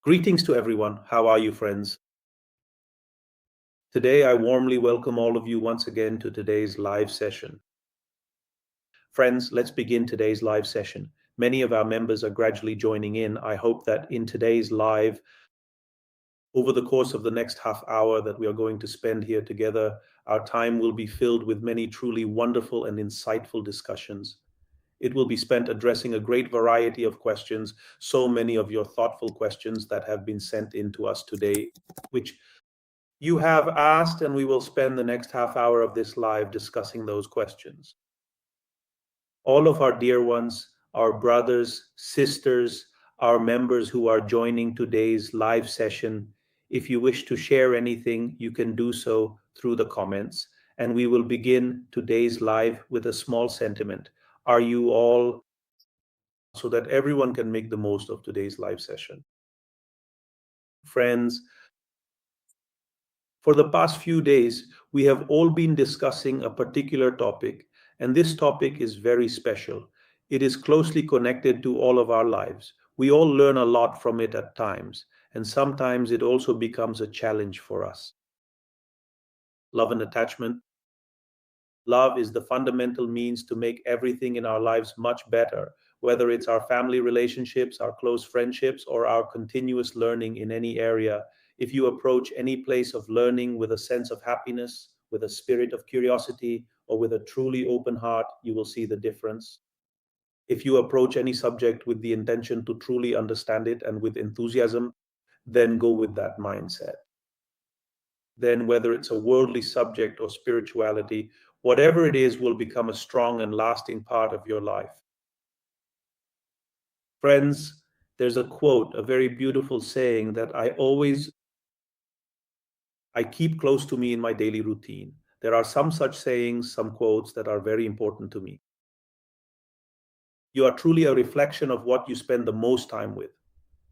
Greetings to everyone. How are you, friends? Today, I warmly welcome all of you once again to today's live session. Friends, let's begin today's live session. Many of our members are gradually joining in. I hope that in today's live, over the course of the next half hour that we are going to spend here together, our time will be filled with many truly wonderful and insightful discussions. It will be spent addressing a great variety of questions, so many of your thoughtful questions that have been sent in to us today, which you have asked, and we will spend the next half hour of this live discussing those questions. All of our dear ones, our brothers, sisters, our members who are joining today's live session, if you wish to share anything, you can do so through the comments. And we will begin today's live with a small sentiment. Are you all, so that everyone can make the most of today's live session? Friends, for the past few days, we have all been discussing a particular topic, and this topic is very special. It is closely connected to all of our lives. We all learn a lot from it at times, and sometimes it also becomes a challenge for us. Love and attachment. Love is the fundamental means to make everything in our lives much better, whether it's our family relationships, our close friendships, or our continuous learning in any area. If you approach any place of learning with a sense of happiness, with a spirit of curiosity, or with a truly open heart, you will see the difference. If you approach any subject with the intention to truly understand it and with enthusiasm, then go with that mindset. Then whether it's a worldly subject or spirituality, whatever it is will become a strong and lasting part of your life. Friends, there's a quote, a very beautiful saying that I keep close to me in my daily routine. There are some such sayings, some quotes that are very important to me. You are truly a reflection of what you spend the most time with.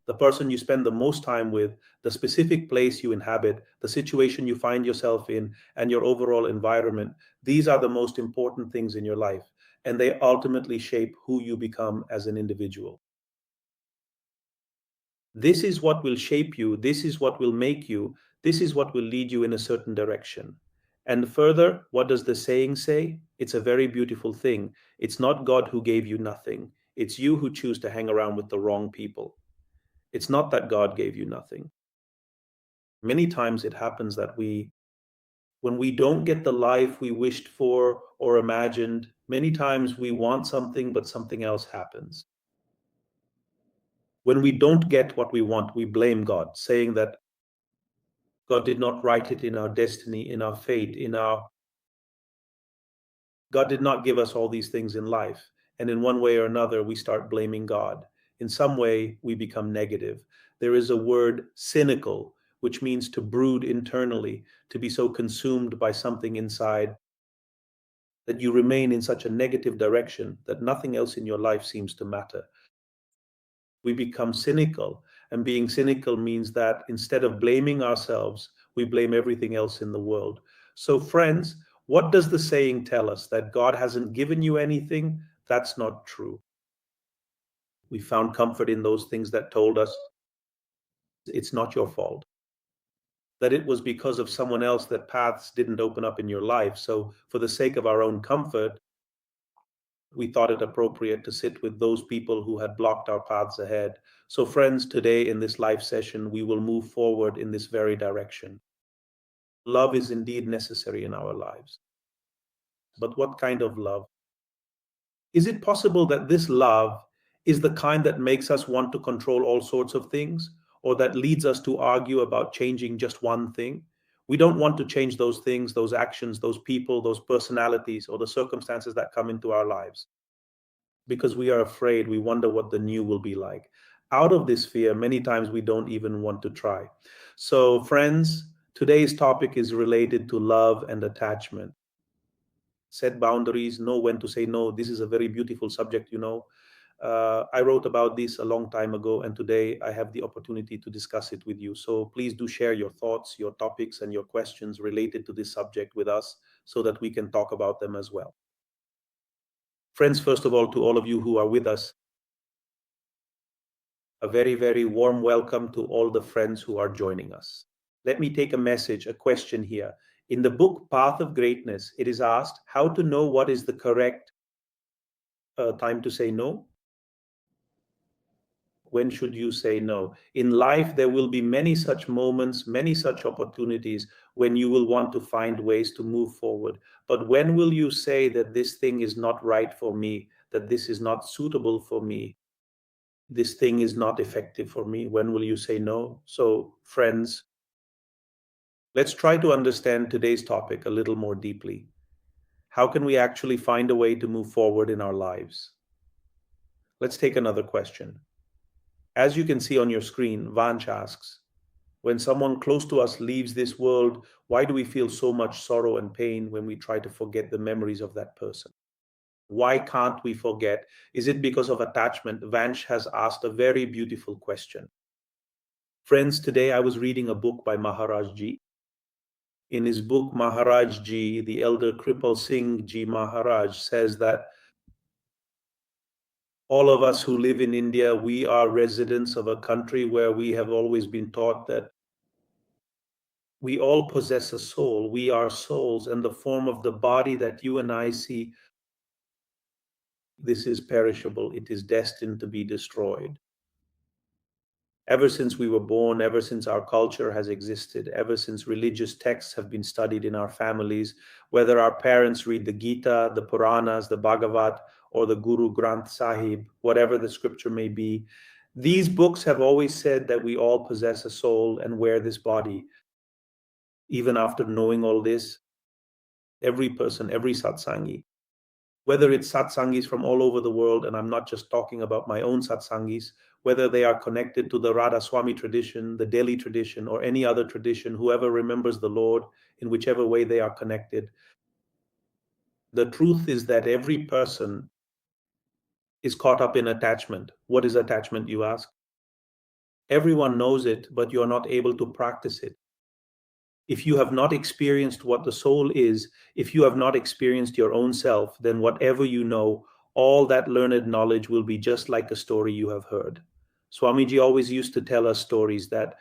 The person you spend the most time with, the specific place you inhabit, the situation you find yourself in, and your overall environment, these are the most important things in your life, and they ultimately shape who you become as an individual. This is what will shape you, this is what will make you, this is what will lead you in a certain direction. And further, what does the saying say? It's a very beautiful thing. It's not God who gave you nothing, it's you who choose to hang around with the wrong people. It's not that God gave you nothing. Many times it happens that when we don't get the life we wished for or imagined, many times we want something, but something else happens. When we don't get what we want, we blame God, saying that God did not write it in our destiny, in our fate, God did not give us all these things in life. And in one way or another, we start blaming God. In some way, we become negative. There is a word cynical, which means to brood internally, to be so consumed by something inside that you remain in such a negative direction that nothing else in your life seems to matter. We become cynical, and being cynical means that instead of blaming ourselves, we blame everything else in the world. So, friends, what does the saying tell us? That God hasn't given you anything? That's not true. We found comfort in those things that told us it's not your fault, that it was because of someone else that paths didn't open up in your life. So, for the sake of our own comfort, we thought it appropriate to sit with those people who had blocked our paths ahead. So, friends, today in this live session, we will move forward in this very direction. Love is indeed necessary in our lives. But what kind of love? Is it possible that this love is the kind that makes us want to control all sorts of things, or that leads us to argue about changing just one thing? We don't want to change those things, those actions, those people, those personalities, or the circumstances that come into our lives, because we are afraid, we wonder what the new will be like. Out of this fear, many times we don't even want to try. So, friends, today's topic is related to love and attachment. Set boundaries, know when to say no. This is a very beautiful subject. I wrote about this a long time ago, and today I have the opportunity to discuss it with you. So please do share your thoughts, your topics, and your questions related to this subject with us so that we can talk about them as well. Friends, first of all, to all of you who are with us, A very, very warm welcome to all the friends who are joining us. Let me take a question here. In the book Path of Greatness, it is asked how to know what is the correct time to say no. When should you say no? In life, there will be many such moments, many such opportunities when you will want to find ways to move forward. But when will you say that this thing is not right for me, that this is not suitable for me, this thing is not effective for me? When will you say no? So, friends, let's try to understand today's topic a little more deeply. How can we actually find a way to move forward in our lives? Let's take another question. As you can see on your screen, Vanch asks, when someone close to us leaves this world, why do we feel so much sorrow and pain when we try to forget the memories of that person? Why can't we forget? Is it because of attachment? Vanch has asked a very beautiful question. Friends, today I was reading a book by Maharaj Ji. In his book, Maharaj Ji, the elder Kripal Singh Ji Maharaj, says that all of us who live in India, we are residents of a country where we have always been taught that we all possess a soul. We are souls, and the form of the body that you and I see, this is perishable. It is destined to be destroyed. Ever since we were born, ever since our culture has existed, ever since religious texts have been studied in our families, whether our parents read the Gita, the Puranas, the Bhagavat, or the Guru Granth Sahib, whatever the scripture may be, these books have always said that we all possess a soul and wear this body. Even after knowing all this, every person, every satsangi, whether it's satsangis from all over the world, and I'm not just talking about my own satsangis, whether they are connected to the Radha Swami tradition, the Delhi tradition, or any other tradition, whoever remembers the Lord in whichever way they are connected, the truth is that every person is caught up in attachment. What is attachment, you ask? Everyone knows it, but you're not able to practice it. If you have not experienced what the soul is, if you have not experienced your own self, then whatever you know, all that learned knowledge will be just like a story you have heard. Swamiji always used to tell us stories that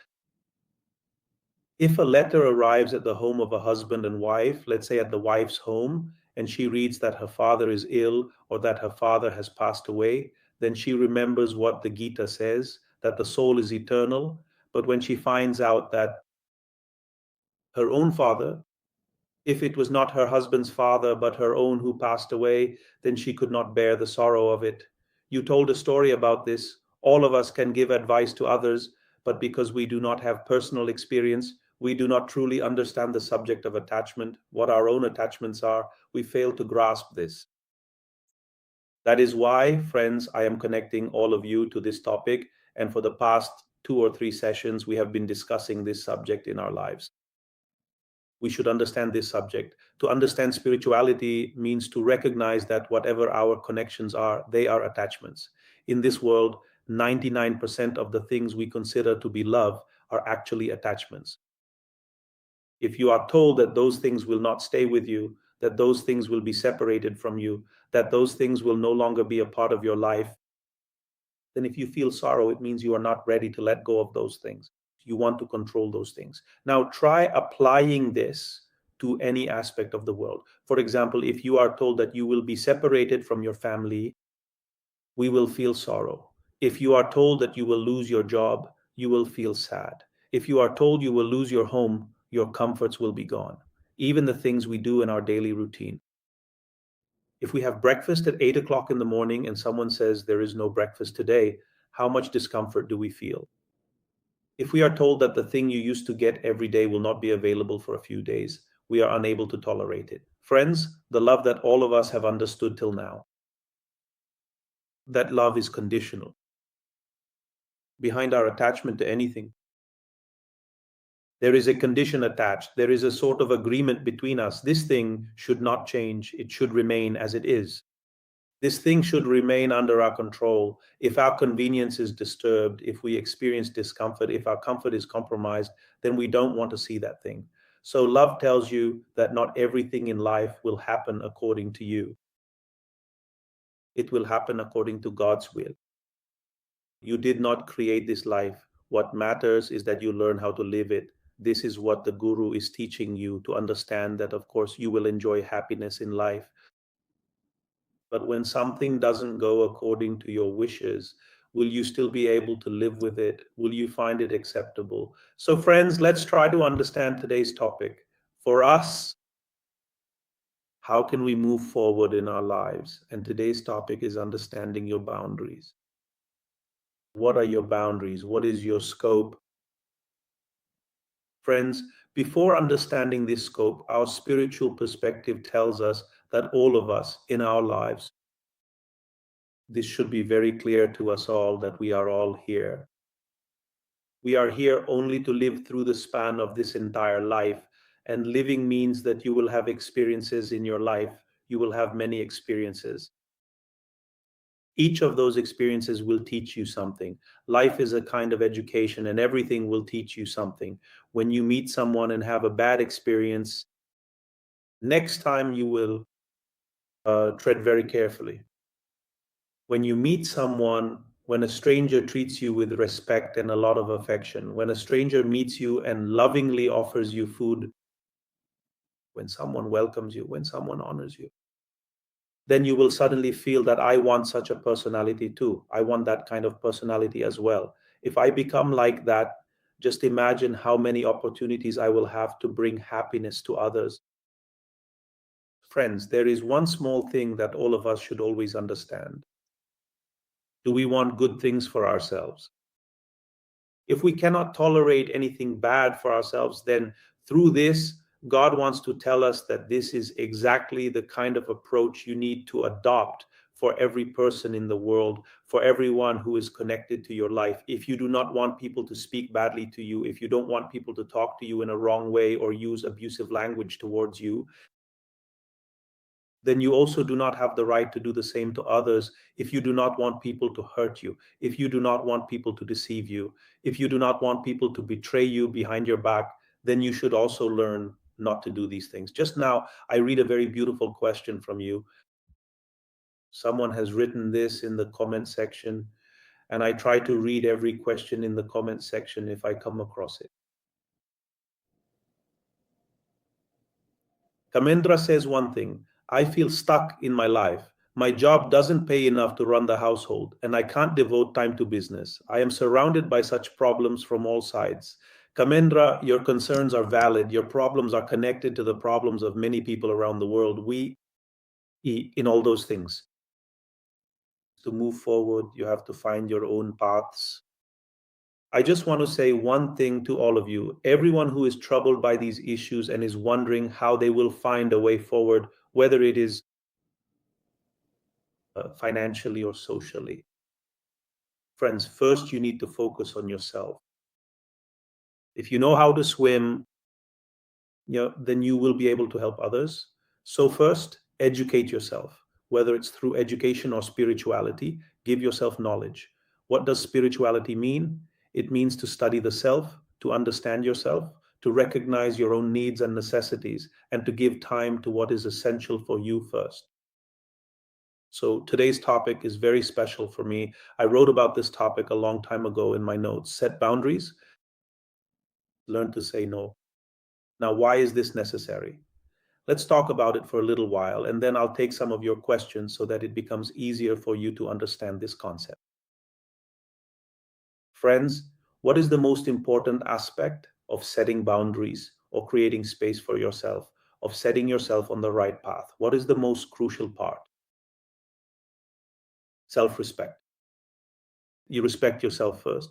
if a letter arrives at the home of a husband and wife, let's say at the wife's home, and she reads that her father is ill or that her father has passed away, then she remembers what the Gita says, that the soul is eternal. But when she finds out that her own father, if it was not her husband's father, but her own who passed away, then she could not bear the sorrow of it. You told a story about this. All of us can give advice to others, but because we do not have personal experience, we do not truly understand the subject of attachment, what our own attachments are, we fail to grasp this. That is why, friends, I am connecting all of you to this topic. And for the past 2 or 3 sessions, we have been discussing this subject in our lives. We should understand this subject. To understand spirituality means to recognize that whatever our connections are, they are attachments. In this world, 99% of the things we consider to be love are actually attachments. If you are told that those things will not stay with you, that those things will be separated from you, that those things will no longer be a part of your life, then if you feel sorrow, it means you are not ready to let go of those things. You want to control those things. Now, try applying this to any aspect of the world. For example, if you are told that you will be separated from your family, we will feel sorrow. If you are told that you will lose your job, you will feel sad. If you are told you will lose your home, your comforts will be gone. Even the things we do in our daily routine. If we have breakfast at 8 o'clock in the morning and someone says there is no breakfast today, how much discomfort do we feel? If we are told that the thing you used to get every day will not be available for a few days, we are unable to tolerate it. Friends, the love that all of us have understood till now, that love is conditional. Behind our attachment to anything, there is a condition attached. There is a sort of agreement between us. This thing should not change. It should remain as it is. This thing should remain under our control. If our convenience is disturbed, if we experience discomfort, if our comfort is compromised, then we don't want to see that thing. So love tells you that not everything in life will happen according to you. It will happen according to God's will. You did not create this life. What matters is that you learn how to live it. This is what the guru is teaching you to understand that, of course, you will enjoy happiness in life. But when something doesn't go according to your wishes, will you still be able to live with it? Will you find it acceptable? So, friends, let's try to understand today's topic. For us, how can we move forward in our lives? And today's topic is understanding your boundaries. What are your boundaries? What is your scope? Friends, before understanding this scope, our spiritual perspective tells us that all of us in our lives, this should be very clear to us all that we are all here. We are here only to live through the span of this entire life. And living means that you will have experiences in your life. You will have many experiences. Each of those experiences will teach you something. Life is a kind of education, and everything will teach you something. When you meet someone and have a bad experience, next time you will tread very carefully. When you meet someone, when a stranger treats you with respect and a lot of affection, when a stranger meets you and lovingly offers you food, when someone welcomes you, when someone honors you, then you will suddenly feel that I want such a personality too. I want that kind of personality as well. If I become like that, just imagine how many opportunities I will have to bring happiness to others. Friends, there is one small thing that all of us should always understand. Do we want good things for ourselves? If we cannot tolerate anything bad for ourselves, then through this, God wants to tell us that this is exactly the kind of approach you need to adopt for every person in the world, for everyone who is connected to your life. If you do not want people to speak badly to you, if you don't want people to talk to you in a wrong way or use abusive language towards you, then you also do not have the right to do the same to others. If you do not want people to hurt you, if you do not want people to deceive you, if you do not want people to betray you behind your back, then you should also learn not to do these things. Just now, I read a very beautiful question from you. Someone has written this in the comment section, and I try to read every question in the comment section if I come across it. Kamendra says one thing: I feel stuck in my life. My job doesn't pay enough to run the household, and I can't devote time to business. I am surrounded by such problems from all sides. Kamendra, your concerns are valid. Your problems are connected to the problems of many people around the world. In all those things, to move forward, you have to find your own paths. I just want to say one thing to all of you. Everyone who is troubled by these issues and is wondering how they will find a way forward, whether it is financially or socially. Friends, first you need to focus on yourself. If you know how to swim, then you will be able to help others. So first, educate yourself, whether it's through education or spirituality. Give yourself knowledge. What does spirituality mean? It means to study the self, to understand yourself, to recognize your own needs and necessities, and to give time to what is essential for you first. So today's topic is very special for me. I wrote about this topic a long time ago in my notes. Set boundaries, learn to say no. Now, why is this necessary? Let's talk about it for a little while, and then I'll take some of your questions so that it becomes easier for you to understand this concept. Friends, what is the most important aspect of setting boundaries or creating space for yourself, of setting yourself on the right path? What is the most crucial part? Self respect. You respect yourself first.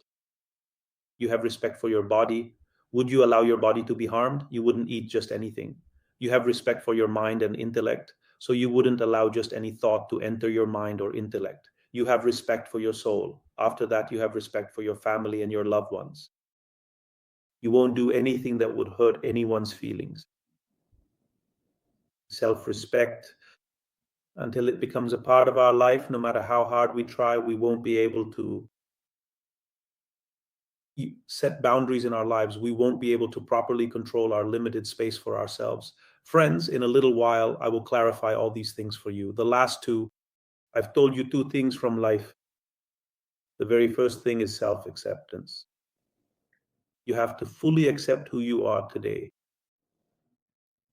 You have respect for your body. Would you allow your body to be harmed? You wouldn't eat just anything. You have respect for your mind and intellect, so you wouldn't allow just any thought to enter your mind or intellect. You have respect for your soul. After that, you have respect for your family and your loved ones. You won't do anything that would hurt anyone's feelings. Self respect, until it becomes a part of our life, no matter how hard we try, we won't be able to set boundaries in our lives. We won't be able to properly control our limited space for ourselves. Friends, in a little while, I will clarify all these things for you. The last two, I've told you two things from life. The very first thing is self acceptance. You have to fully accept who you are today.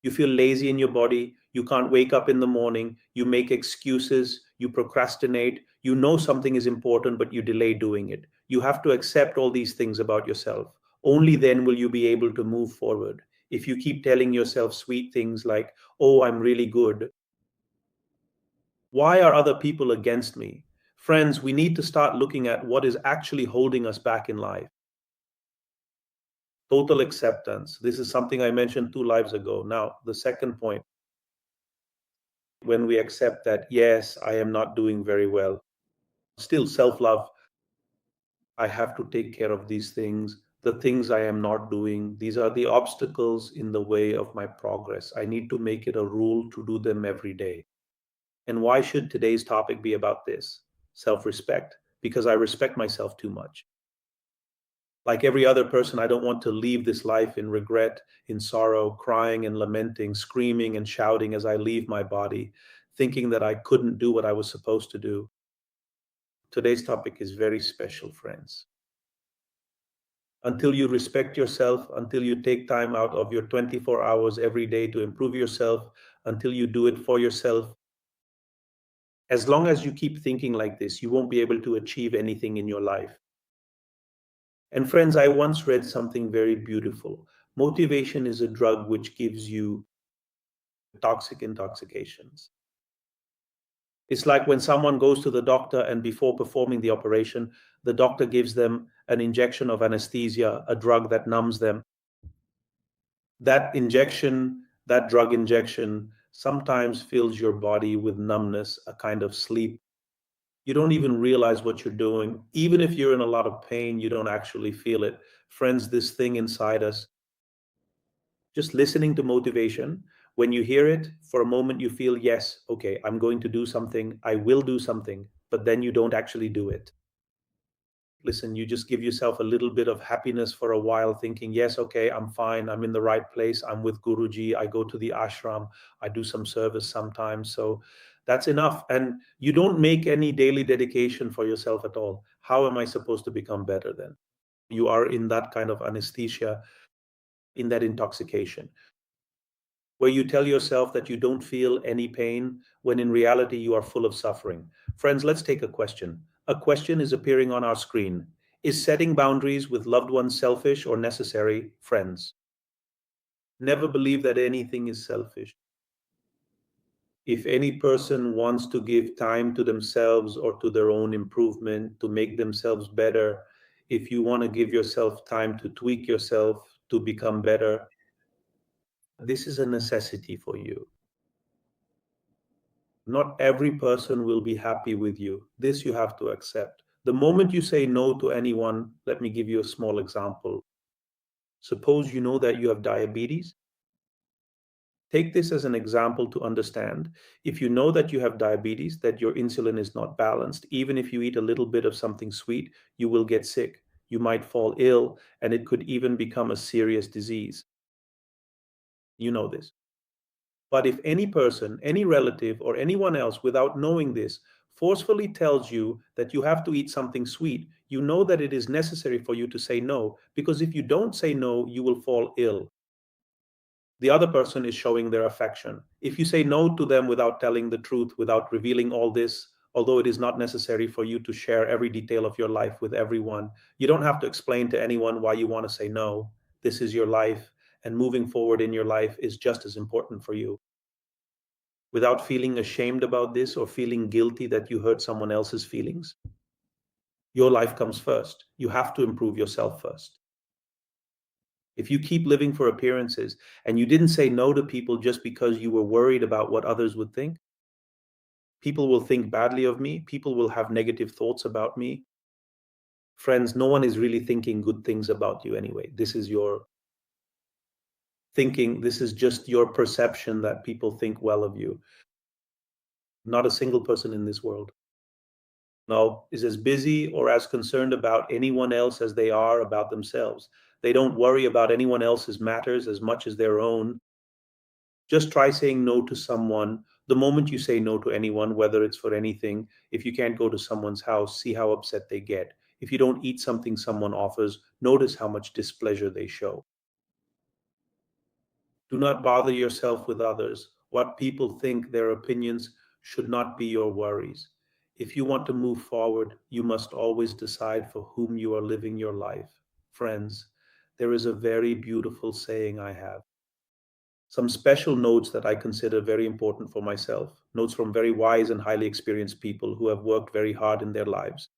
You feel lazy in your body, you can't wake up in the morning, you make excuses, you procrastinate, you know something is important, but you delay doing it. You have to accept all these things about yourself. Only then will you be able to move forward. If you keep telling yourself sweet things like, oh, I'm really good, why are other people against me? Friends, we need to start looking at what is actually holding us back in life. Total acceptance. This is something I mentioned 2 lives ago. Now, the second point, when we accept that, yes, I am not doing very well, still self love, I have to take care of these things, the things I am not doing. These are the obstacles in the way of my progress. I need to make it a rule to do them every day. And why should today's topic be about this? Self respect, because I respect myself too much. Like every other person, I don't want to leave this life in regret, in sorrow, crying and lamenting, screaming and shouting as I leave my body, thinking that I couldn't do what I was supposed to do. Today's topic is very special, friends. Until you respect yourself, until you take time out of your 24 hours every day to improve yourself, until you do it for yourself, as long as you keep thinking like this, you won't be able to achieve anything in your life. And friends, I once read something very beautiful. Motivation is a drug which gives you toxic intoxications. It's like when someone goes to the doctor and before performing the operation, the doctor gives them an injection of anesthesia, a drug that numbs them. That injection, that drug injection, sometimes fills your body with numbness, a kind of sleep. You don't even realize what you're doing. Even if you're in a lot of pain, you don't actually feel it. Friends, this thing inside us, just listening to motivation, when you hear it, for a moment you feel, yes, okay, I'm going to do something, I will do something, but then you don't actually do it. Listen, you just give yourself a little bit of happiness for a while, thinking, yes, okay, I'm fine, I'm in the right place, I'm with Guruji, I go to the ashram, I do some service sometimes. So that's enough. And you don't make any daily dedication for yourself at all. How am I supposed to become better then? You are in that kind of anesthesia, in that intoxication, where you tell yourself that you don't feel any pain when in reality you are full of suffering. Friends, let's take a question. A question is appearing on our screen. Is setting boundaries with loved ones selfish or necessary? Friends, never believe that anything is selfish. If any person wants to give time to themselves or to their own improvement, to make themselves better, if you want to give yourself time to tweak yourself, to become better, this is a necessity for you. Not every person will be happy with you. This you have to accept. The moment you say no to anyone, let me give you a small example. Suppose you know that you have diabetes. Take this as an example to understand. If you know that you have diabetes, that your insulin is not balanced, even if you eat a little bit of something sweet, you will get sick. You might fall ill, and it could even become a serious disease. You know this. But if any person, any relative, or anyone else without knowing this forcefully tells you that you have to eat something sweet, you know that it is necessary for you to say no, because if you don't say no, you will fall ill. The other person is showing their affection. If you say no to them without telling the truth, without revealing all this, although it is not necessary for you to share every detail of your life with everyone, you don't have to explain to anyone why you want to say no. This is your life, and moving forward in your life is just as important for you. Without feeling ashamed about this or feeling guilty that you hurt someone else's feelings. Your life comes first. You have to improve yourself first. If you keep living for appearances and you didn't say no to people just because you were worried about what others would think, people will think badly of me, people will have negative thoughts about me. Friends, no one is really thinking good things about you anyway. This is your thinking, this is just your perception that people think well of you. Not a single person in this world now is as busy or as concerned about anyone else as they are about themselves. They don't worry about anyone else's matters as much as their own. Just try saying no to someone The moment you say no to anyone, whether it's for anything, if you can't go to someone's house, see how upset they get. If you don't eat something someone offers, notice how much displeasure they show. Do not bother yourself with others. What people think, their opinions, should not be your worries. If you want to move forward, you must always decide for whom you are living your life. Friends, there is a very beautiful saying I have. Some special notes that I consider very important for myself, notes from very wise and highly experienced people who have worked very hard in their lives.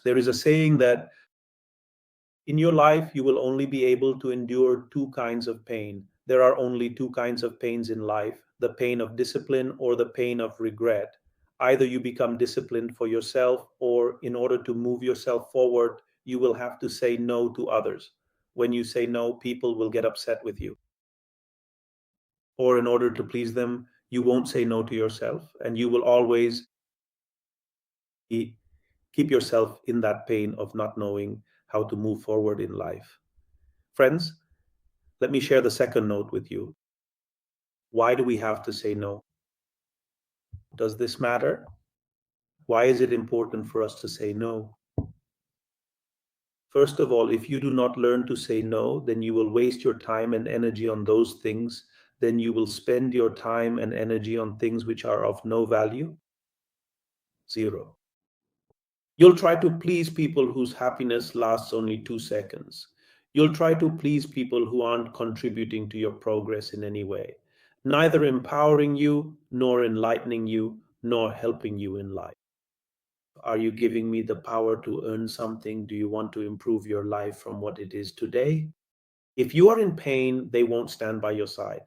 There is a saying that in your life, you will only be able to endure two kinds of pain. There are only two kinds of pains in life: the pain of discipline or the pain of regret. Either you become disciplined for yourself, or in order to move yourself forward, you will have to say no to others. When you say no, people will get upset with you. Or in order to please them, you won't say no to yourself, and you will always keep yourself in that pain of not knowing how to move forward in life. Friends, let me share the second note with you. Why do we have to say no? Does this matter? Why is it important for us to say no? First of all, if you do not learn to say no, then you will waste your time and energy on those things. Then you will spend your time and energy on things which are of no value. Zero. You'll try to please people whose happiness lasts only 2 seconds. You'll try to please people who aren't contributing to your progress in any way, neither empowering you, nor enlightening you, nor helping you in life. Are you giving me the power to earn something? Do you want to improve your life from what it is today? If you are in pain, they won't stand by your side.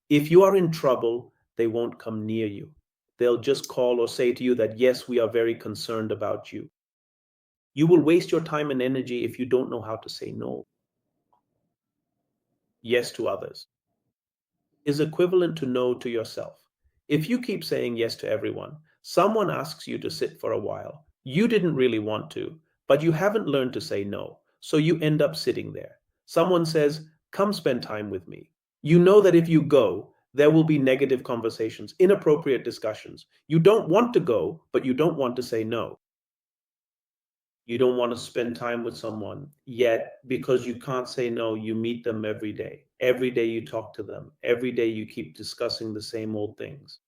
If you are in trouble, they won't come near you. They'll just call or say to you that, yes, we are very concerned about you. You will waste your time and energy if you don't know how to say no. Yes to others is equivalent to no to yourself. If you keep saying yes to everyone, someone asks you to sit for a while. You didn't really want to, but you haven't learned to say no, so you end up sitting there. Someone says, "Come spend time with me." You know that if you go, there will be negative conversations, inappropriate discussions. You don't want to go, but you don't want to say no. You don't want to spend time with someone, yet because you can't say no, you meet them every day. Every day you talk to them. Every day you keep discussing the same old things.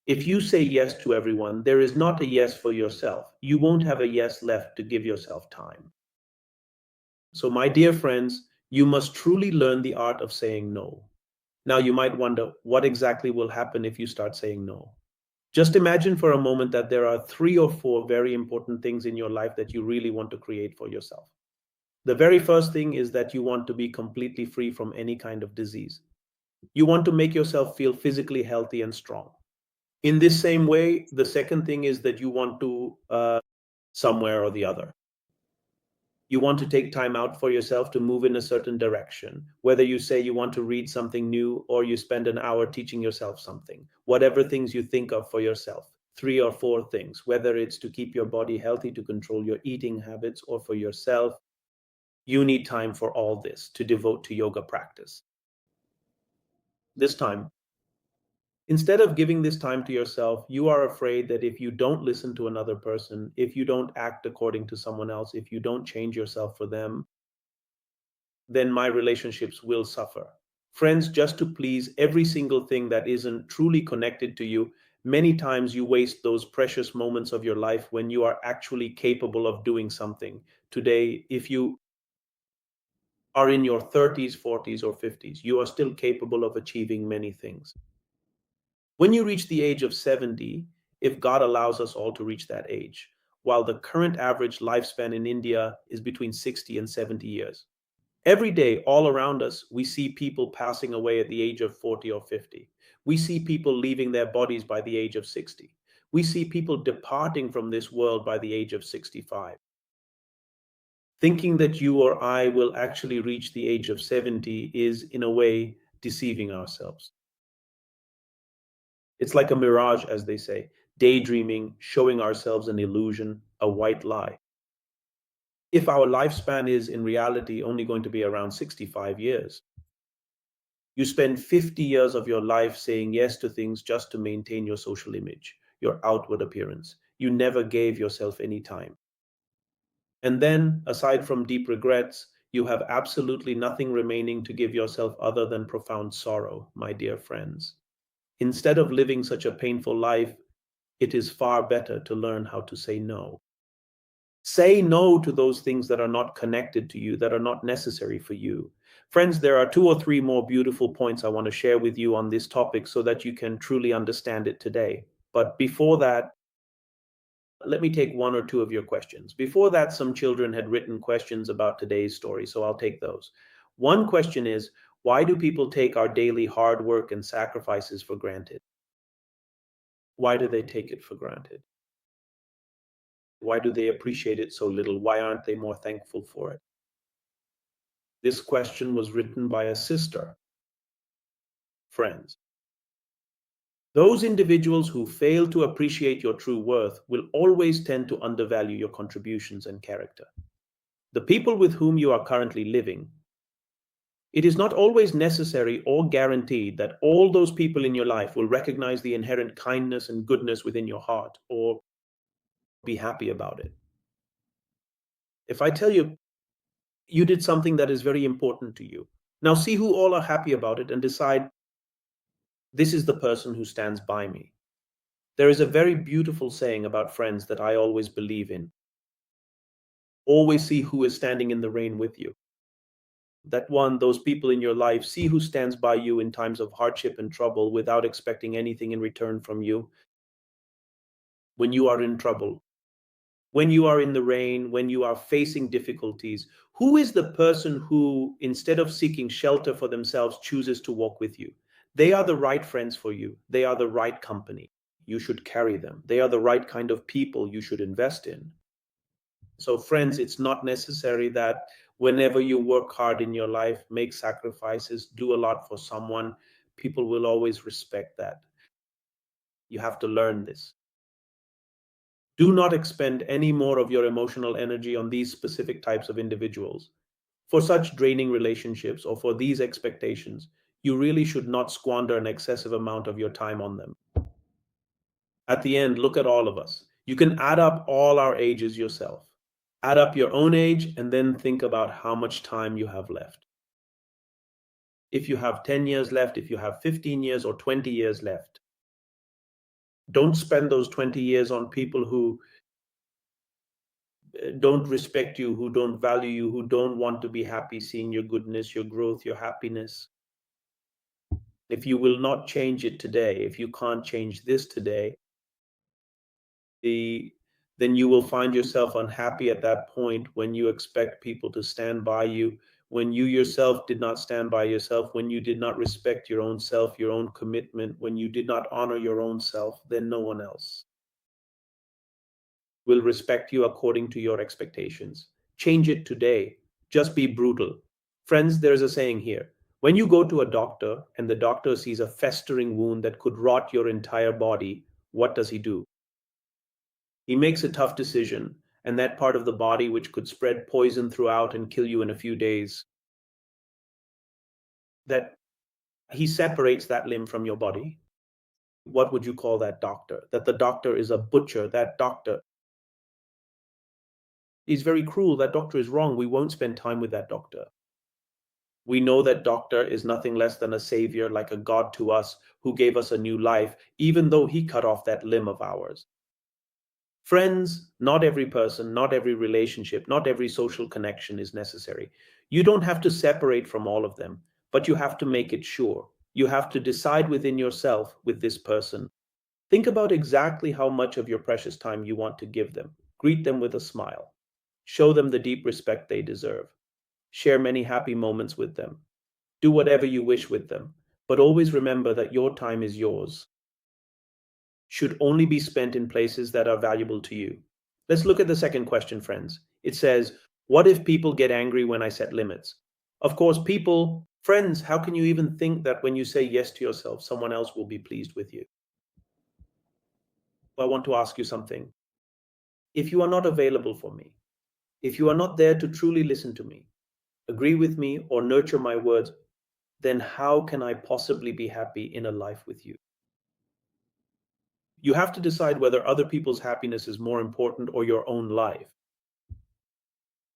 If you say yes to everyone, there is not a yes for yourself. You won't have a yes left to give yourself time. So, my dear friends, you must truly learn the art of saying no. Now, you might wonder what exactly will happen if you start saying no. Just imagine for a moment that there are 3 or 4 very important things in your life that you really want to create for yourself. The very first thing is that you want to be completely free from any kind of disease. You want to make yourself feel physically healthy and strong. In this same way, the second thing is that you want to, somewhere or the other. You want to take time out for yourself to move in a certain direction. Whether you say you want to read something new or you spend an hour teaching yourself something, whatever things you think of for yourself, 3 or 4 things, whether it's to keep your body healthy, to control your eating habits, or for yourself, you need time for all this to devote to yoga practice. This time, instead of giving this time to yourself, you are afraid that if you don't listen to another person, if you don't act according to someone else, if you don't change yourself for them, then my relationships will suffer. Friends, just to please every single thing that isn't truly connected to you, many times you waste those precious moments of your life when you are actually capable of doing something. Today, if you are in your 30s, 40s, or 50s, you are still capable of achieving many things. When you reach the age of 70, if God allows us all to reach that age, while the current average lifespan in India is between 60 and 70 years. Every day, all around us, we see people passing away at the age of 40 or 50. We see people leaving their bodies by the age of 60. We see people departing from this world by the age of 65. Thinking that you or I will actually reach the age of 70 is, in a way, deceiving ourselves. It's like a mirage, as they say, daydreaming, showing ourselves an illusion, a white lie. If our lifespan is in reality only going to be around 65 years, You spend 50 years of your life saying yes to things just to maintain your social image, your outward appearance. You never gave yourself any time. And then, aside from deep regrets, you have absolutely nothing remaining to give yourself other than profound sorrow, my dear friends. Instead of living such a painful life, it is far better to learn how to say no. Say no to those things that are not connected to you, that are not necessary for you. Friends, there are two or three more beautiful points I want to share with you on this topic so that you can truly understand it today. But before that, let me take one or two of your questions. Before that, some children had written questions about today's story, so I'll take those. One question is, why do people take our daily hard work and sacrifices for granted? Why do they take it for granted? Why do they appreciate it so little? Why aren't they more thankful for it? This question was written by a sister. Friends, those individuals who fail to appreciate your true worth will always tend to undervalue your contributions and character. The people with whom you are currently living, it is not always necessary or guaranteed that all those people in your life will recognize the inherent kindness and goodness within your heart or be happy about it. If I tell you you did something that is very important to you, now see who all are happy about it and decide this is the person who stands by me. There is a very beautiful saying about friends that I always believe in. Always see who is standing in the rain with you. That one, those people in your life, see who stands by you in times of hardship and trouble without expecting anything in return from you. When you are in trouble, when you are in the rain, when you are facing difficulties, who is the person who, instead of seeking shelter for themselves, chooses to walk with you? They are the right friends for you. They are the right company. You should carry them. They are the right kind of people you should invest in. So, friends, it's not necessary that whenever you work hard in your life, make sacrifices, do a lot for someone, people will always respect that. You have to learn this. Do not expend any more of your emotional energy on these specific types of individuals. For such draining relationships or for these expectations, you really should not squander an excessive amount of your time on them. At the end, look at all of us. You can add up all our ages yourself. Add up your own age and then think about how much time you have left. If you have 10 years left, if you have 15 years or 20 years left, don't spend those 20 years on people who don't respect you, who don't value you, who don't want to be happy seeing your goodness, your growth, your happiness. If you will not change it today, if you can't change this today, the then you will find yourself unhappy at that point when you expect people to stand by you, when you yourself did not stand by yourself, when you did not respect your own self, your own commitment, when you did not honor your own self, then no one else will respect you according to your expectations. Change it today. Just be brutal. Friends, there's a saying here. When you go to a doctor and the doctor sees a festering wound that could rot your entire body, what does he do? He makes a tough decision, and that part of the body which could spread poison throughout and kill you in a few days, that he separates that limb from your body. What would you call that doctor? That the doctor is a butcher. That doctor is very cruel. That doctor is wrong. We won't spend time with that doctor. We know that doctor is nothing less than a savior, like a God to us, who gave us a new life, even though he cut off that limb of ours. Friends, not every person, not every relationship, not every social connection is necessary. You don't have to separate from all of them, but you have to make it sure. You have to decide within yourself with this person. Think about exactly how much of your precious time you want to give them. Greet them with a smile. Show them the deep respect they deserve. Share many happy moments with them. Do whatever you wish with them. But always remember that your time is yours, should only be spent in places that are valuable to you. Let's look at the second question, friends. It says, what if people get angry when I set limits? Of course, people, friends, how can you even think that when you say yes to yourself, someone else will be pleased with you? I want to ask you something. If you are not available for me, if you are not there to truly listen to me, agree with me, or nurture my words, then how can I possibly be happy in a life with you? You have to decide whether other people's happiness is more important or your own life.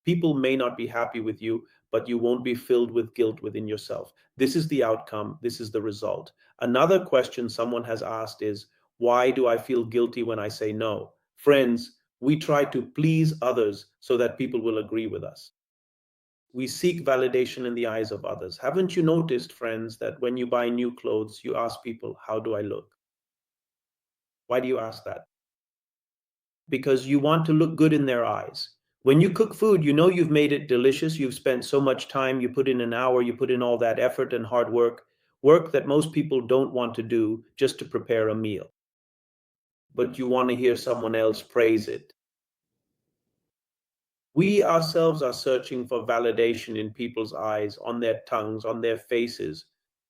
People may not be happy with you, but you won't be filled with guilt within yourself. This is the outcome. This is the result. Another question someone has asked is, why do I feel guilty when I say no? Friends, we try to please others so that people will agree with us. We seek validation in the eyes of others. Haven't you noticed, friends, that when you buy new clothes, you ask people, how do I look? Why do you ask that? Because you want to look good in their eyes. When you cook food, you know you've made it delicious. You've spent so much time, you put in an hour, you put in all that effort and hard work, work that most people don't want to do just to prepare a meal. But you want to hear someone else praise it. We ourselves are searching for validation in people's eyes, on their tongues, on their faces.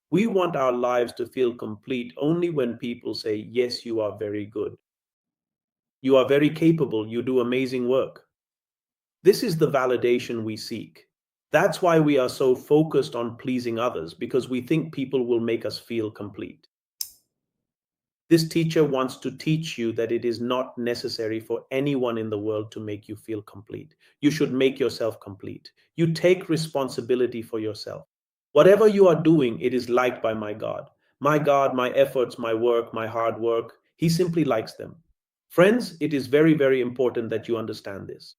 We want our lives to feel complete only when people say, yes, you are very good. You are very capable. You do amazing work. This is the validation we seek. That's why we are so focused on pleasing others, because we think people will make us feel complete. This teacher wants to teach you that it is not necessary for anyone in the world to make you feel complete. You should make yourself complete. You take responsibility for yourself. Whatever you are doing, it is liked by my God. My God, my efforts, my work, my hard work, He simply likes them. Friends, it is very, very important that you understand this.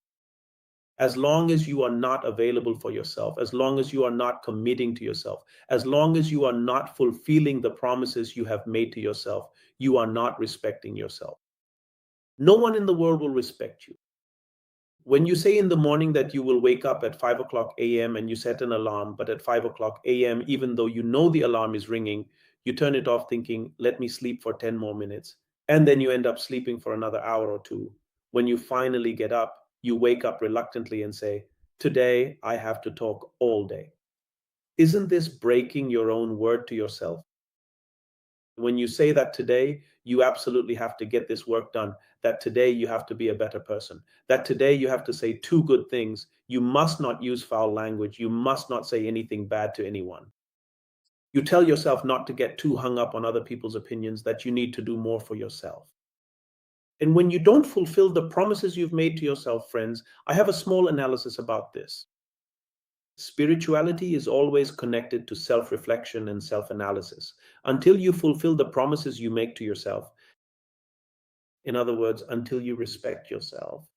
As long as you are not available for yourself, as long as you are not committing to yourself, as long as you are not fulfilling the promises you have made to yourself, you are not respecting yourself. No one in the world will respect you. When you say in the morning that you will wake up at 5 o'clock a.m. and you set an alarm, but at 5 o'clock a.m., even though you know the alarm is ringing, you turn it off thinking, let me sleep for 10 more minutes. And then you end up sleeping for another hour or two. When you finally get up, you wake up reluctantly and say, today I have to talk all day. Isn't this breaking your own word to yourself? When you say that today you absolutely have to get this work done, that today you have to be a better person, that today you have to say two good things, you must not use foul language, you must not say anything bad to anyone. You tell yourself not to get too hung up on other people's opinions, that you need to do more for yourself. And when you don't fulfill the promises you've made to yourself, friends, I have a small analysis about this. Spirituality is always connected to self reflection and self analysis. Until you fulfill the promises you make to yourself, in other words, until you respect yourself,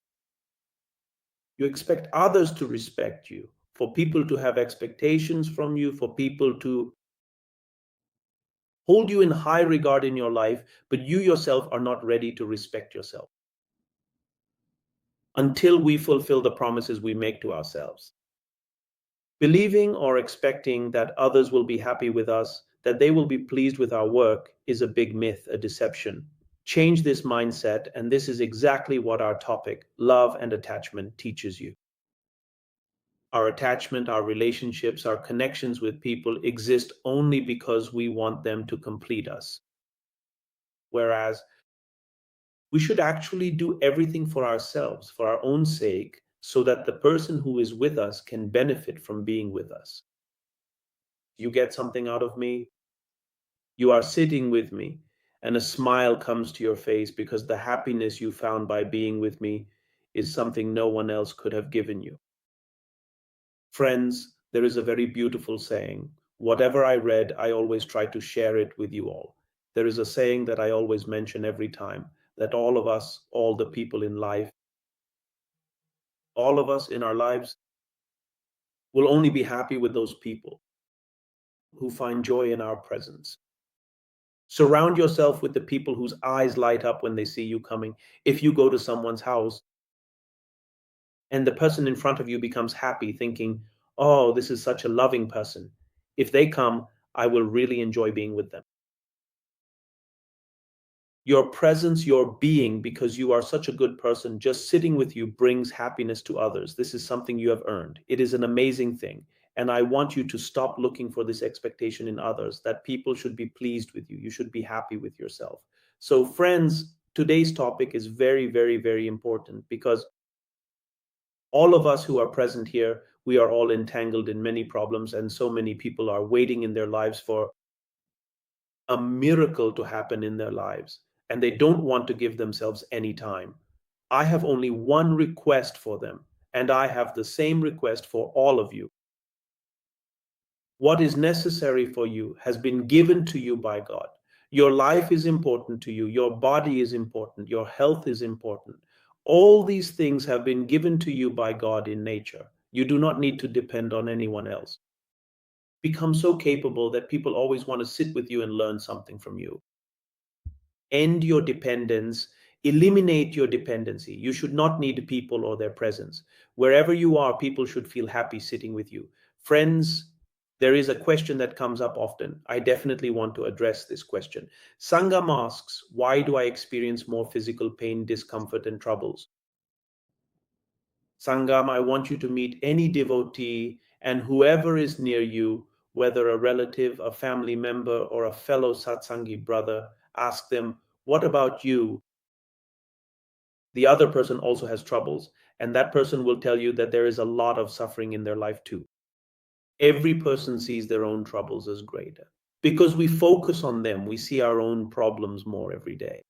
you expect others to respect you, for people to have expectations from you, for people to hold you in high regard in your life, but you yourself are not ready to respect yourself until we fulfill the promises we make to ourselves. Believing or expecting that others will be happy with us, that they will be pleased with our work, is a big myth, a deception. Change this mindset, and this is exactly what our topic, love and attachment, teaches you. Our attachment, our relationships, our connections with people exist only because we want them to complete us. Whereas we should actually do everything for ourselves, for our own sake, so that the person who is with us can benefit from being with us. You get something out of me, you are sitting with me, and a smile comes to your face because the happiness you found by being with me is something no one else could have given you. Friends, there is a very beautiful saying. Whatever I read, I always try to share it with you all. There is a saying that I always mention every time, that all of us, all the people in life, all of us in our lives will only be happy with those people who find joy in our presence. Surround yourself with the people whose eyes light up when they see you coming. If you go to someone's house and the person in front of you becomes happy, thinking, oh, this is such a loving person. If they come, I will really enjoy being with them. Your presence, your being, because you are such a good person, just sitting with you brings happiness to others. This is something you have earned. It is an amazing thing. And I want you to stop looking for this expectation in others, that people should be pleased with you. You should be happy with yourself. So, friends, today's topic is very, very, very important because All of us who are present here, we are all entangled in many problems, and so many people are waiting in their lives for a miracle to happen in their lives, and they don't want to give themselves any time. I have only one request for them, and I have the same request for all of you. What is necessary for you has been given to you by God. Your life is important to you, your body is important, your health is important. All these things have been given to you by God in nature. You do not need to depend on anyone else. Become so capable that people always want to sit with you and learn something from you. End your dependence, eliminate your dependency. You should not need people or their presence. Wherever you are, people should feel happy sitting with you. Friends, there is a question that comes up often. I definitely want to address this question. Sangam asks, why do I experience more physical pain, discomfort, and troubles? Sangam, I want you to meet any devotee and whoever is near you, whether a relative, a family member, or a fellow satsangi brother, ask them, what about you? The other person also has troubles, and that person will tell you that there is a lot of suffering in their life too. Every person sees their own troubles as greater. Because we focus on them, we see our own problems more every day.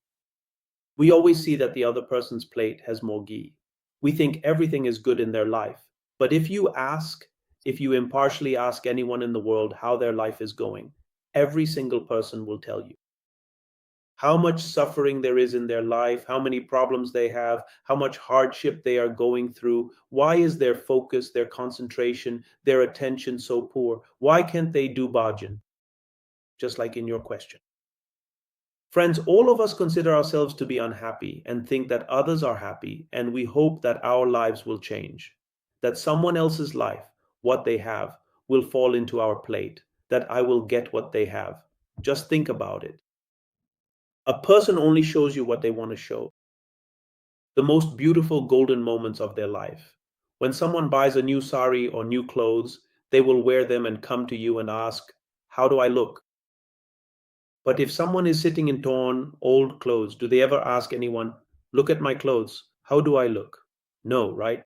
We always see that the other person's plate has more ghee. We think everything is good in their life. But if you impartially ask anyone in the world how their life is going, every single person will tell you how much suffering there is in their life, how many problems they have, how much hardship they are going through. Why is their focus, their concentration, their attention so poor? Why can't they do bhajan? Just like in your question. Friends, all of us consider ourselves to be unhappy and think that others are happy, and we hope that our lives will change, that someone else's life, what they have, will fall into our plate, that I will get what they have. Just think about it. A person only shows you what they want to show, the most beautiful golden moments of their life. When someone buys a new sari or new clothes, they will wear them and come to you and ask, how do I look? But if someone is sitting in torn, old clothes, do they ever ask anyone, look at my clothes, how do I look? No, right?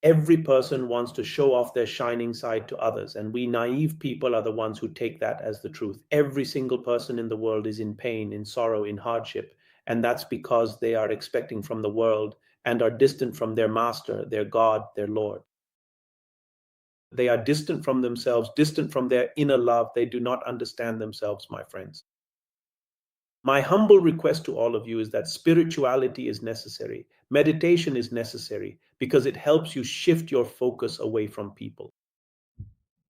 Every person wants to show off their shining side to others, and we naive people are the ones who take that as the truth. Every single person in the world is in pain, in sorrow, in hardship, and that's because they are expecting from the world and are distant from their master, their God, their Lord. They are distant from themselves, distant from their inner love. They do not understand themselves, my friends. My humble request to all of you is that spirituality is necessary. Meditation is necessary because it helps you shift your focus away from people.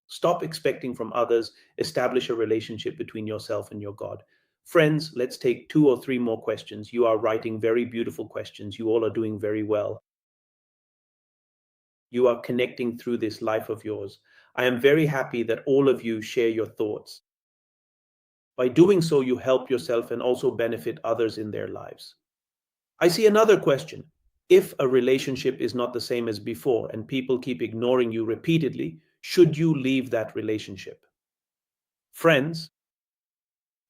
Stop expecting from others. Establish a relationship between yourself and your God. Friends, let's take 2 or 3 more questions. You are writing very beautiful questions. You all are doing very well. You are connecting through this life of yours. I am very happy that all of you share your thoughts. By doing so, you help yourself and also benefit others in their lives. I see another question. If a relationship is not the same as before and people keep ignoring you repeatedly, should you leave that relationship? Friends,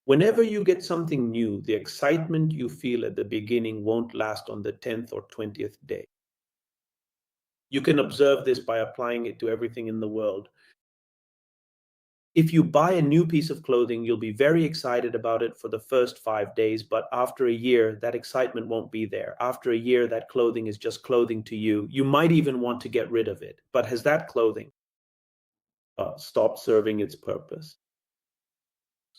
whenever you get something new, the excitement you feel at the beginning won't last on the 10th or 20th day. You can observe this by applying it to everything in the world. If you buy a new piece of clothing, you'll be very excited about it for the first 5 days, but after a year, that excitement won't be there. After a year, that clothing is just clothing to you. You might even want to get rid of it, but has that clothing stopped serving its purpose?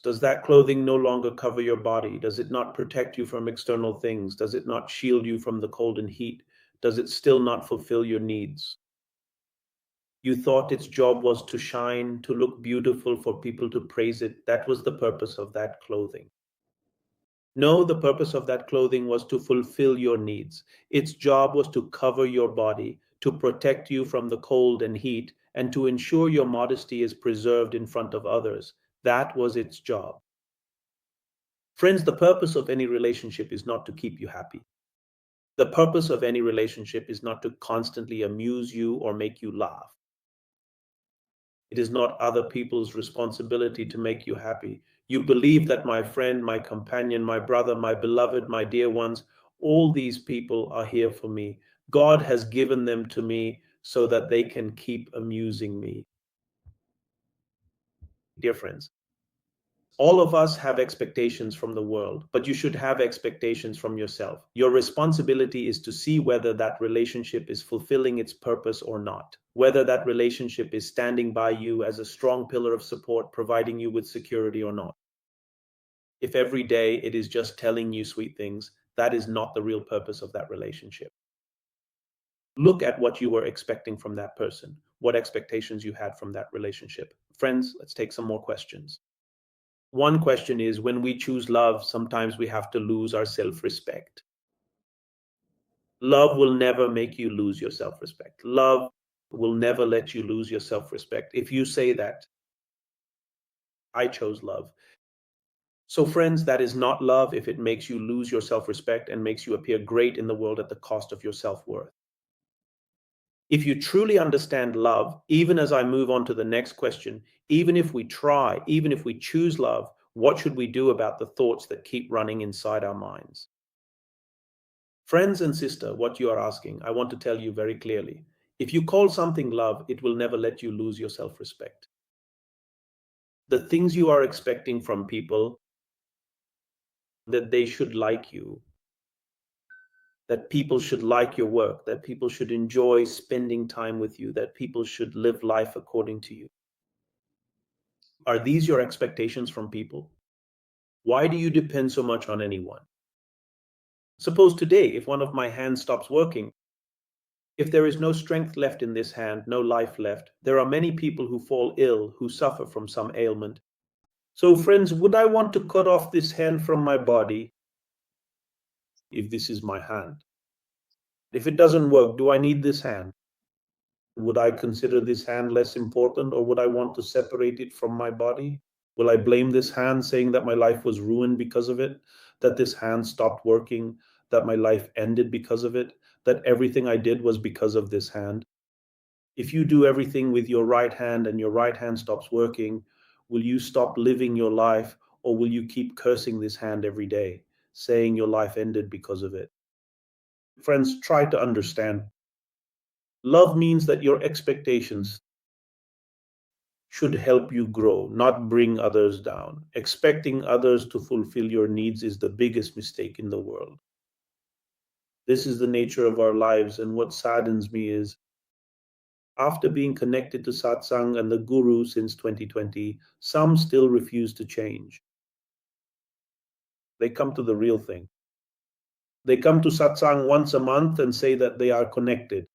Does that clothing no longer cover your body? Does it not protect you from external things? Does it not shield you from the cold and heat? Does it still not fulfill your needs? You thought its job was to shine, to look beautiful, for people to praise it. That was the purpose of that clothing. No, the purpose of that clothing was to fulfill your needs. Its job was to cover your body, to protect you from the cold and heat, and to ensure your modesty is preserved in front of others. That was its job. Friends, the purpose of any relationship is not to keep you happy. The purpose of any relationship is not to constantly amuse you or make you laugh. It is not other people's responsibility to make you happy. You believe that my friend, my companion, my brother, my beloved, my dear ones, all these people are here for me. God has given them to me so that they can keep amusing me. Difference. All of us have expectations from the world, but you should have expectations from yourself. Your responsibility is to see whether that relationship is fulfilling its purpose or not, whether that relationship is standing by you as a strong pillar of support, providing you with security or not. If every day it is just telling you sweet things, that is not the real purpose of that relationship. Look at what you were expecting from that person, what expectations you had from that relationship. Friends, let's take some more questions. One question is, when we choose love, sometimes we have to lose our self respect. Love will never make you lose your self respect. Love will never let you lose your self respect. If you say that, I chose love. So, friends, that is not love if it makes you lose your self respect and makes you appear great in the world at the cost of your self worth. If you truly understand love, even as I move on to the next question, even if we try, even if we choose love, what should we do about the thoughts that keep running inside our minds? Friends and sister, what you are asking, I want to tell you very clearly. If you call something love, it will never let you lose your self respect. The things you are expecting from people, that they should like you, that people should like your work, that people should enjoy spending time with you, that people should live life according to you. Are these your expectations from people? Why do you depend so much on anyone? Suppose today, if one of my hands stops working, if there is no strength left in this hand, no life left, there are many people who fall ill, who suffer from some ailment. So, friends, would I want to cut off this hand from my body if this is my hand? If it doesn't work, do I need this hand? Would I consider this hand less important, or would I want to separate it from my body? Will I blame this hand, saying that my life was ruined because of it, that this hand stopped working, that my life ended because of it, that everything I did was because of this hand? If you do everything with your right hand and your right hand stops working, will you stop living your life, or will you keep cursing this hand every day, saying your life ended because of it? Friends, try to understand. Love means that your expectations should help you grow, not bring others down. Expecting others to fulfill your needs is the biggest mistake in the world. This is the nature of our lives, and what saddens me is, after being connected to satsang and the guru since 2020, some still refuse to change. They come to the real thing. They come to satsang once a month and say that they are connected,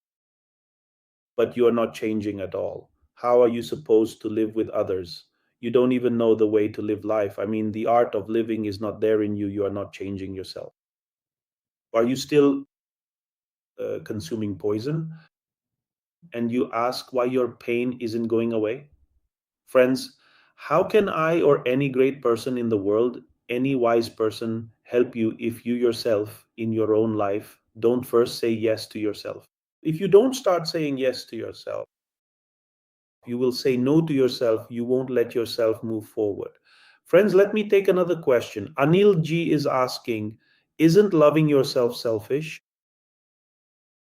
but you are not changing at all. How are you supposed to live with others? You don't even know the way to live life. I mean, the art of living is not there in you. You are not changing yourself. Are you still consuming poison? And you ask why your pain isn't going away? Friends, how can I or any great person in the world, any wise person, help you if you yourself, in your own life, don't first say yes to yourself? If you don't start saying yes to yourself, you will say no to yourself, you won't let yourself move forward. Friends, let me take another question. Anil G is asking, isn't loving yourself selfish?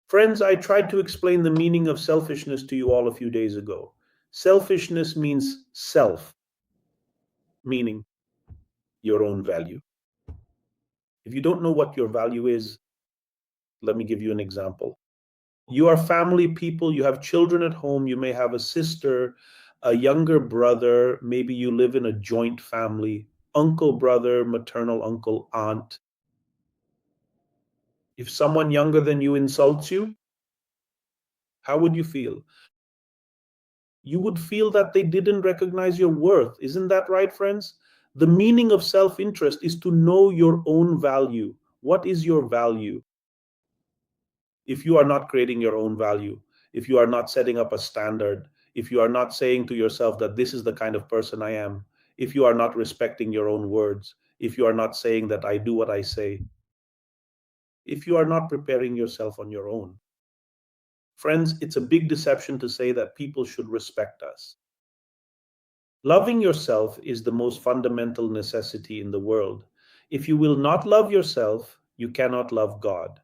Friends, I tried to explain the meaning of selfishness to you all a few days ago. Selfishness means self, meaning your own value. If you don't know what your value is, let me give you an example. You are family people, you have children at home, you may have a sister, a younger brother, maybe you live in a joint family, uncle, brother, maternal uncle, aunt. If someone younger than you insults you, how would you feel? You would feel that they didn't recognize your worth. Isn't that right, friends? The meaning of self interest is to know your own value. What is your value? If you are not creating your own value, if you are not setting up a standard, if you are not saying to yourself that this is the kind of person I am, if you are not respecting your own words, if you are not saying that I do what I say, if you are not preparing yourself on your own, friends, it's a big deception to say that people should respect us. Loving yourself is the most fundamental necessity in the world. If you will not love yourself, you cannot love God.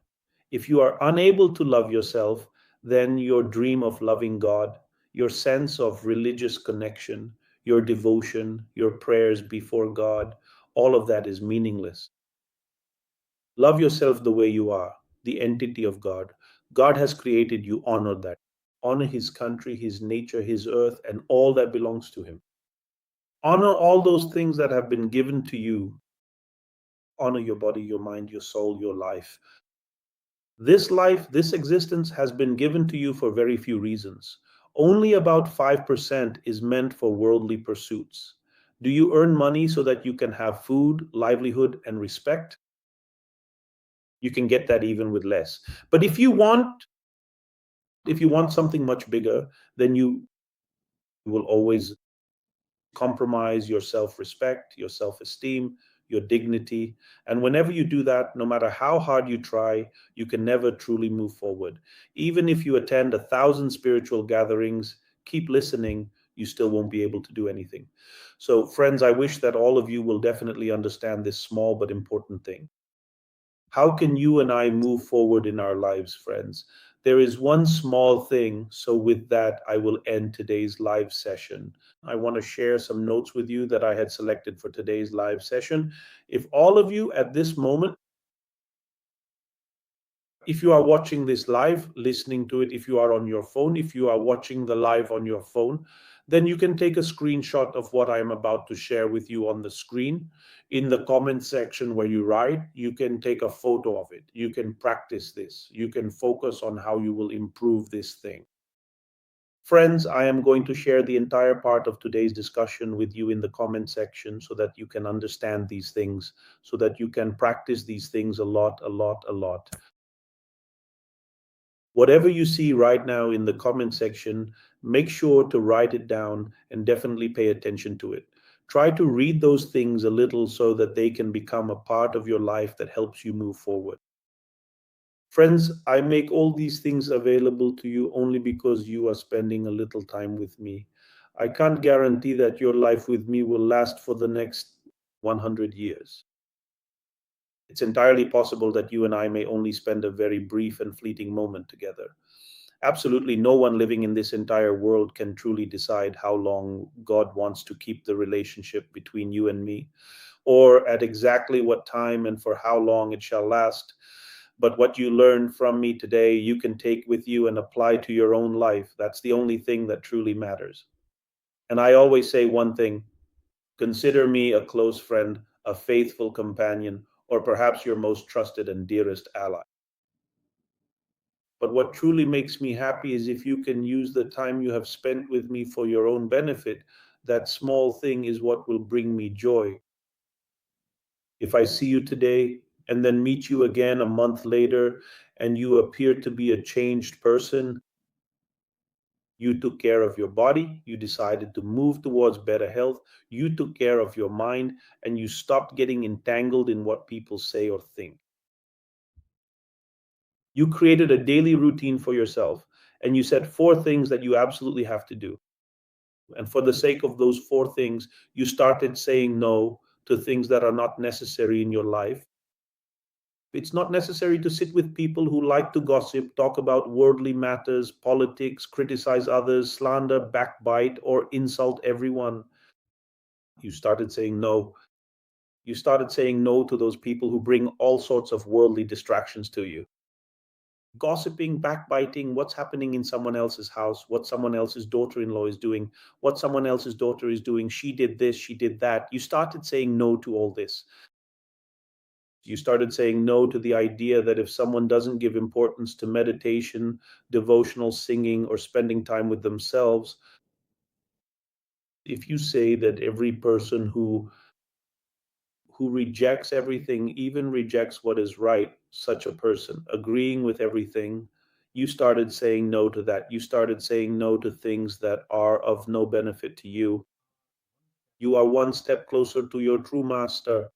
If you are unable to love yourself, then your dream of loving God, your sense of religious connection, your devotion, your prayers before God, all of that is meaningless. Love yourself the way you are, the entity of God. God has created you, honor that. Honor His country, His nature, His earth, and all that belongs to Him. Honor all those things that have been given to you. Honor your body, your mind, your soul, your life. This life, this existence has been given to you for very few reasons. Only about 5% is meant for worldly pursuits. Do you earn money so that you can have food, livelihood, and respect? You can get that even with less. But if you want something much bigger, then you will always compromise your self-respect, your self-esteem, your dignity. And whenever you do that, no matter how hard you try, you can never truly move forward. Even if you attend 1,000 spiritual gatherings, keep listening, you still won't be able to do anything. So, friends, I wish that all of you will definitely understand this small but important thing. How can you and I move forward in our lives, friends? There is one small thing. So, with that, I will end today's live session. I want to share some notes with you that I had selected for today's live session. If all of you at this moment, if you are watching this live, listening to it, if you are on your phone, if you are watching the live on your phone, then you can take a screenshot of what I am about to share with you on the screen. In the comment section where you write, you can take a photo of it. You can practice this. You can focus on how you will improve this thing. Friends, I am going to share the entire part of today's discussion with you in the comment section so that you can understand these things, so that you can practice these things a lot, a lot, a lot. Whatever you see right now in the comment section, make sure to write it down and definitely pay attention to it. Try to read those things a little so that they can become a part of your life that helps you move forward. Friends, I make all these things available to you only because you are spending a little time with me. I can't guarantee that your life with me will last for the next 100 years. It's entirely possible that you and I may only spend a very brief and fleeting moment together. Absolutely no one living in this entire world can truly decide how long God wants to keep the relationship between you and me, or at exactly what time and for how long it shall last. But what you learn from me today, you can take with you and apply to your own life. That's the only thing that truly matters. And I always say one thing: consider me a close friend, a faithful companion, or perhaps your most trusted and dearest ally. But what truly makes me happy is if you can use the time you have spent with me for your own benefit. That small thing is what will bring me joy. If I see you today and then meet you again a month later and you appear to be a changed person, you took care of your body, you decided to move towards better health, you took care of your mind, and you stopped getting entangled in what people say or think. You created a daily routine for yourself and you set 4 things that you absolutely have to do. And for the sake of those 4 things, you started saying no to things that are not necessary in your life. It's not necessary to sit with people who like to gossip, talk about worldly matters, politics, criticize others, slander, backbite, or insult everyone. You started saying no. You started saying no to those people who bring all sorts of worldly distractions to you. Gossiping, backbiting, what's happening in someone else's house, what someone else's daughter-in-law is doing, what someone else's daughter is doing. She did this, she did that. You started saying no to all this. You started saying no to the idea that if someone doesn't give importance to meditation, devotional singing, or spending time with themselves, if you say that every person who rejects everything, even rejects what is right, such a person, agreeing with everything, you started saying no to that. You started saying no to things that are of no benefit to you. You are one step closer to your true master.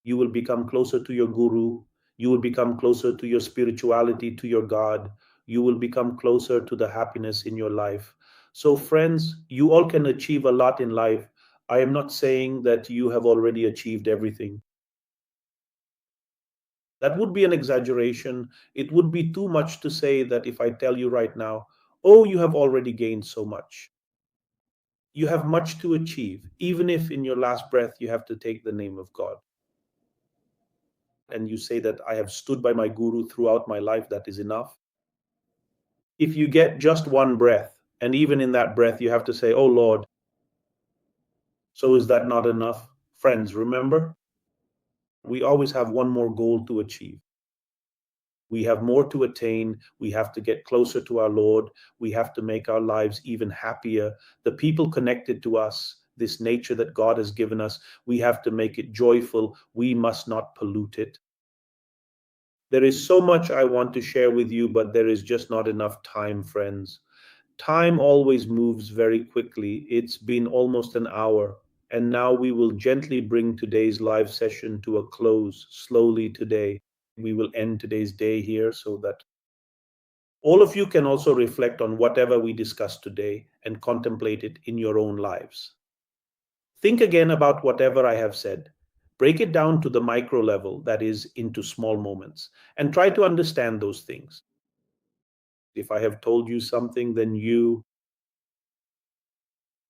You will become closer to your guru. You will become closer to your spirituality, to your God. You will become closer to the happiness in your life. So, friends, you all can achieve a lot in life. I am not saying that you have already achieved everything. That would be an exaggeration. It would be too much to say that if I tell you right now, oh, you have already gained so much. You have much to achieve, even if in your last breath you have to take the name of God. And you say that I have stood by my guru throughout my life, that is enough. If you get just one breath, and even in that breath you have to say, oh Lord, so is that not enough? Friends, remember, we always have one more goal to achieve. We have more to attain. We have to get closer to our Lord. We have to make our lives even happier. The people connected to us, this nature that God has given us, we have to make it joyful. We must not pollute it. There is so much I want to share with you, but there is just not enough time, friends. Time always moves very quickly. It's been almost an hour. And now we will gently bring today's live session to a close slowly today. We will end today's day here so that all of you can also reflect on whatever we discussed today and contemplate it in your own lives. Think again about whatever I have said. Break it down to the micro level, that is, into small moments, and try to understand those things. If I have told you something, then you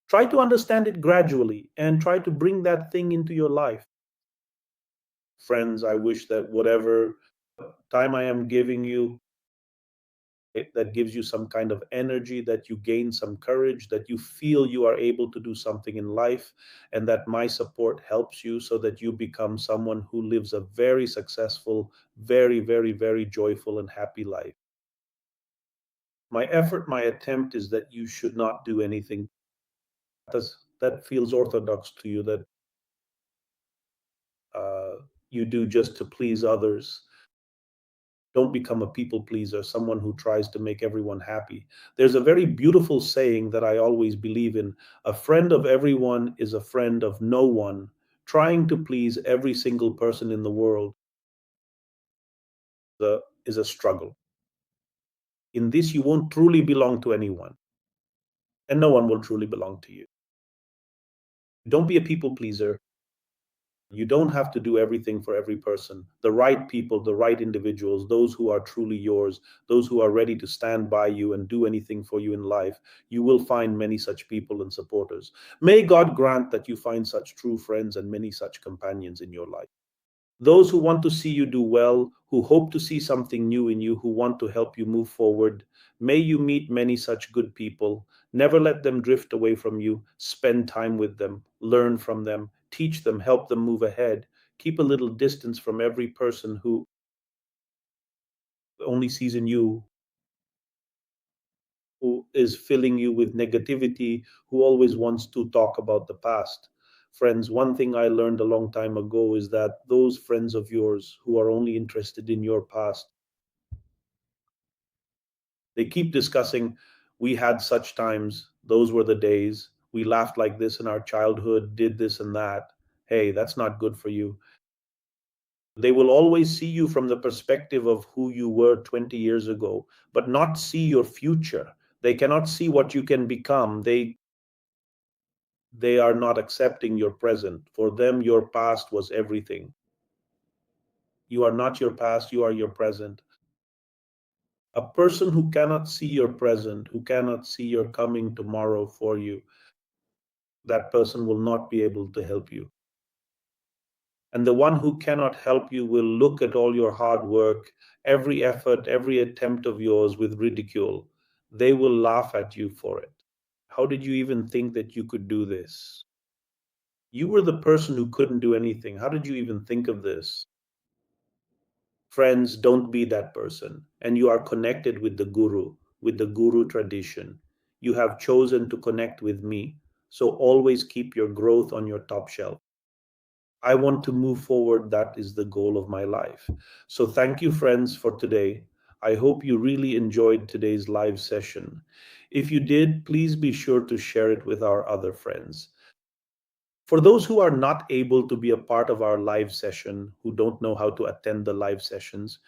try to understand it gradually and try to bring that thing into your life. Friends, I wish that whatever time I am giving you, that gives you some kind of energy, that you gain some courage, that you feel you are able to do something in life, and that my support helps you so that you become someone who lives a very successful, very, very, very joyful and happy life. My effort, my attempt is that you should not do anything that feels orthodox to you, that uh, you do just to please others. Don't become a people pleaser, someone who tries to make everyone happy. There's a very beautiful saying that I always believe in: a friend of everyone is a friend of no one. Trying to please every single person in the world is a struggle. In this, you won't truly belong to anyone, and no one will truly belong to you. Don't be a people pleaser. You don't have to do everything for every person. The right people, the right individuals, those who are truly yours, those who are ready to stand by you and do anything for you in life, you will find many such people and supporters. May God grant that you find such true friends and many such companions in your life. Those who want to see you do well, who hope to see something new in you, who want to help you move forward, may you meet many such good people. Never let them drift away from you. Spend time with them, learn from them, teach them, help them move ahead. Keep a little distance from every person who only sees in you, who is filling you with negativity, who always wants to talk about the past. Friends, one thing I learned a long time ago is that those friends of yours who are only interested in your past, they keep discussing, we had such times, those were the days, we laughed like this in our childhood, did this and that. Hey, that's not good for you. They will always see you from the perspective of who you were 20 years ago, but not see your future. They cannot see what you can become. They are not accepting your present. For them, your past was everything. You are not your past, you are your present. A person who cannot see your present, who cannot see your coming tomorrow for you, that person will not be able to help you. And the one who cannot help you will look at all your hard work, every effort, every attempt of yours with ridicule. They will laugh at you for it. How did you even think that you could do this? You were the person who couldn't do anything. How did you even think of this? Friends, don't be that person. And you are connected with the Guru tradition. You have chosen to connect with me. So always keep your growth on your top shelf. I want to move forward. That is the goal of my life. So thank you, friends, for today. I hope you really enjoyed today's live session. If you did, please be sure to share it with our other friends. For those who are not able to be a part of our live session, who don't know how to attend the live sessions,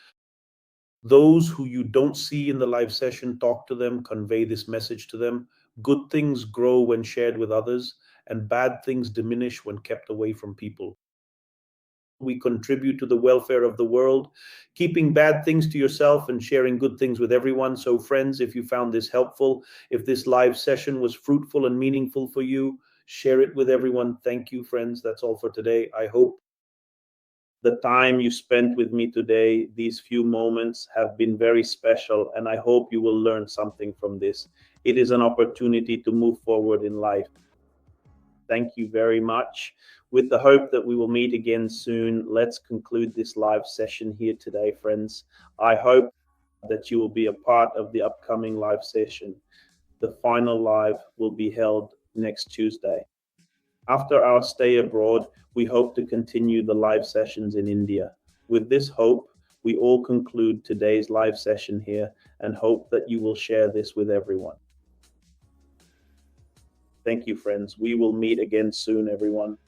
those who you don't see in the live session, talk to them, convey this message to them. Good things grow when shared with others, and bad things diminish when kept away from people. we contribute to the welfare of the world, keeping bad things to yourself and sharing good things with everyone. So, friends, if you found this helpful, if this live session was fruitful and meaningful for you, share it with everyone. Thank you, friends. That's all for today. I hope the time you spent with me today, these few moments, have been very special, and I hope you will learn something from this. It is an opportunity to move forward in life. Thank you very much. With the hope that we will meet again soon, let's conclude this live session here today, friends. I hope that you will be a part of the upcoming live session. The final live will be held next Tuesday. After our stay abroad, we hope to continue the live sessions in India. With this hope, we all conclude today's live session here and hope that you will share this with everyone. Thank you, friends. We will meet again soon, everyone.